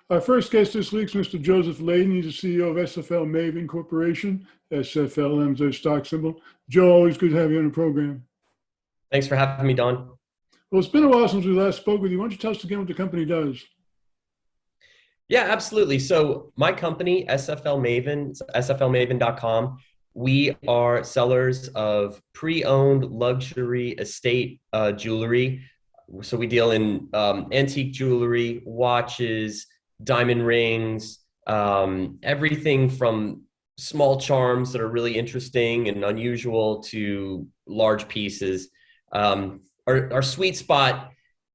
Our first guest this week is Mr. Joseph Ladin. He's the CEO of SFLMaven Corporation. SFLM is their stock symbol. Joe, always good to have you on the program. Thanks for having me, Don. Well, it's been a while since we last spoke with you. Why don't you tell us again what the company does? Yeah, absolutely. So my company, SFLMaven, it's SFLMaven.com. We are sellers of pre-owned luxury estate jewelry. So we deal in antique jewelry, watches, diamond rings, everything from small charms that are really interesting and unusual to large pieces. Our sweet spot,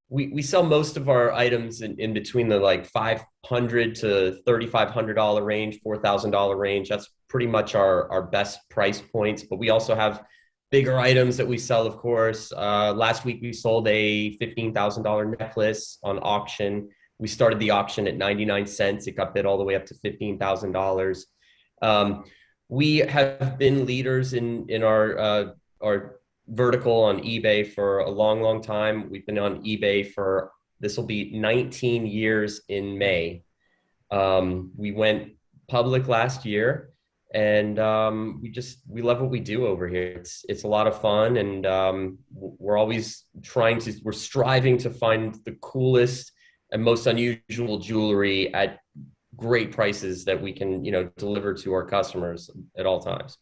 we sell most of our items in between the like $500 to $3,500 range, $4,000 range. That's pretty much our best price points, but we also have bigger items that we sell, of course. Last week, we sold a $15,000 necklace on auction. We started the auction at 99 cents. It got bid all the way up to $15,000. We have been leaders in our vertical on eBay for a long, long time. We've been on eBay for, this will be 19 years in May. We went public last year. And we love what we do over here. It's a lot of fun, and we're always we're striving to find the coolest and most unusual jewelry at great prices that we can, deliver to our customers at all times.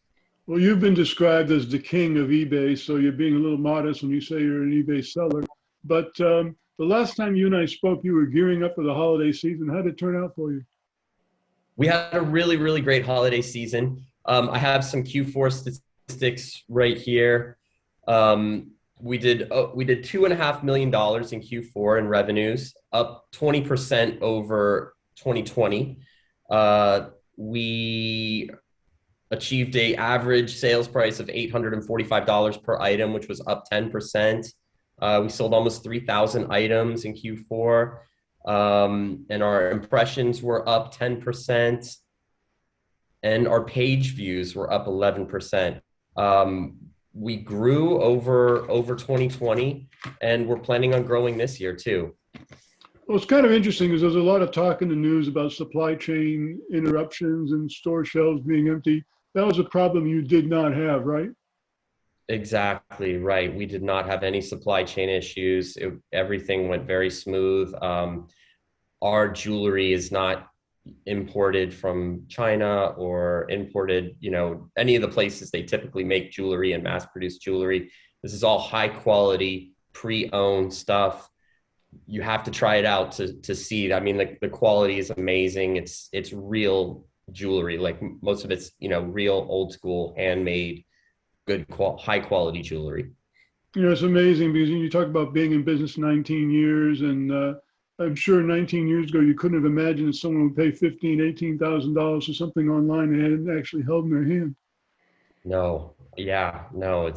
Well, you've been described as the king of eBay, so you're being a little modest when you say you're an eBay seller. But the last time you and I spoke, you were gearing up for the holiday season. How did it turn out for you? We had a really, really great holiday season. I have some Q4 statistics right here. We did $2.5 million in Q4 in revenues, up 20% over 2020. We achieved an average sales price of $845 per item, which was up 10%. We sold almost 3,000 items in Q4. And our impressions were up 10%, and our page views were up 11%. We grew over 2020, and we're planning on growing this year too. Well, it's kind of interesting because there's a lot of talk in the news about supply chain interruptions and store shelves being empty. That was a problem you did not have, right? Exactly right. We did not have any supply chain issues. Everything went very smooth. Our jewelry is not imported from China or imported, any of the places they typically make jewelry and mass produce jewelry. This is all high quality, pre-owned stuff. You have to try it out to see. I mean, the quality is amazing. It's real jewelry. Like most of it's, real old school, handmade, good high quality jewelry. It's amazing because you talk about being in business 19 years, and I'm sure 19 years ago you couldn't have imagined that someone would pay $15,000, $18,000 for something online they hadn't actually held in their hand. No, yeah, no,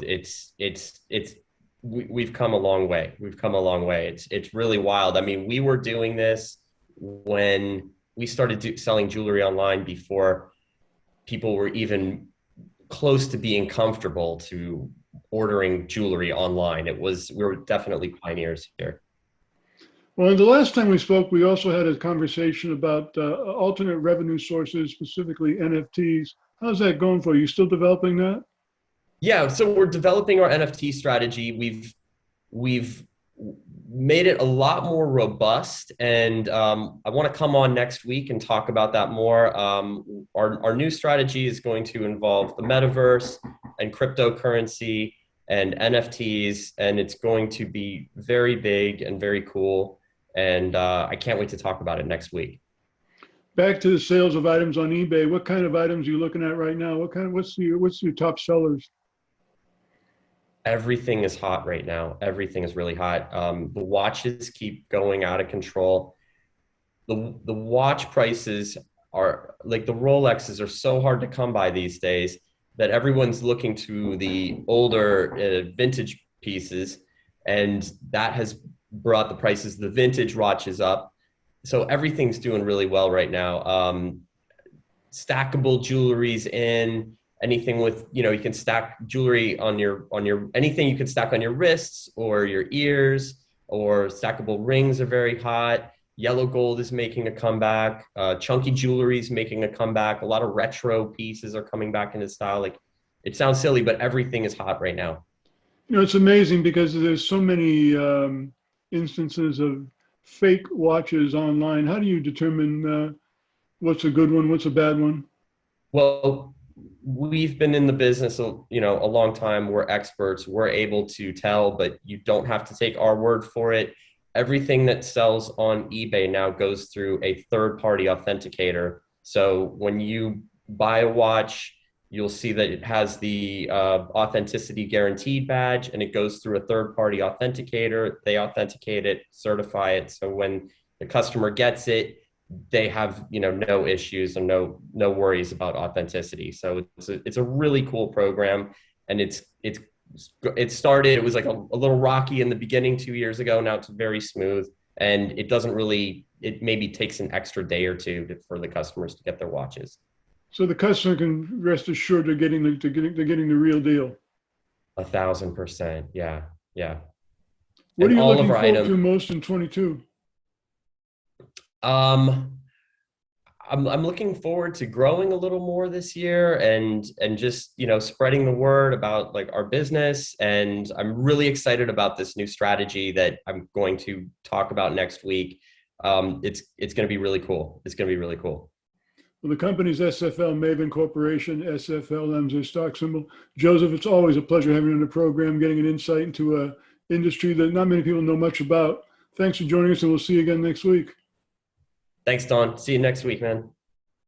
we've come a long way. We've come a long way. It's really wild. I mean, we were doing this when we started selling jewelry online before people were even close to being comfortable to ordering jewelry online. We were definitely pioneers here. Well, the last time we spoke, we also had a conversation about alternate revenue sources, specifically NFTs. How's that going for you? You still developing that? Yeah, so we're developing our NFT strategy. We've made it a lot more robust, and I want to come on next week and talk about that more. Our new strategy is going to involve the metaverse and cryptocurrency and NFTs, and it's going to be very big and very cool. And I can't wait to talk about it next week. Back to the sales of items on eBay. What kind of items are you looking at right now? What's your top sellers? Everything is hot right now. Everything is really hot. The watches keep going out of control. The watch prices are like, the Rolexes are so hard to come by these days that everyone's looking to the older vintage pieces, and that has brought the prices of the vintage watches up. So everything's doing really well right now. Stackable jewelry's in. Anything with, you can stack jewelry on your anything you can stack on your wrists or your ears, or stackable rings are very hot. Yellow gold is making a comeback. Chunky jewelry is making a comeback. A lot of retro pieces are coming back into style. Like, it sounds silly, but everything is hot right now. You know, it's amazing because there's so many instances of fake watches online. How do you determine what's a good one, what's a bad one? Well, we've been in the business, a long time. We're experts. We're able to tell, but you don't have to take our word for it. Everything that sells on eBay now goes through a third-party authenticator. So when you buy a watch, you'll see that it has the authenticity guaranteed badge, and it goes through a third-party authenticator. They authenticate it, certify it. So when the customer gets it, they have no issues and no worries about authenticity. So it's a really cool program, and it started, it was like a little rocky in the beginning 2 years ago. Now it's very smooth, and it maybe takes an extra day or two for the customers to get their watches. So the customer can rest assured they're getting the real deal. 1,000%. Yeah. Yeah. What are And you all of looking our forward to items, most in 22? um, I'm looking forward to growing a little more this year, and just spreading the word about like our business. And I'm really excited about this new strategy that I'm going to talk about next week. It's going to be really cool. It's going to be really cool. Well, the company's SFLMaven Corporation. SFLM is their stock symbol. Joseph, it's always a pleasure having you on the program, getting an insight into a industry that not many people know much about. Thanks for joining us, and we'll see you again next week. Thanks, Don. See you next week, man.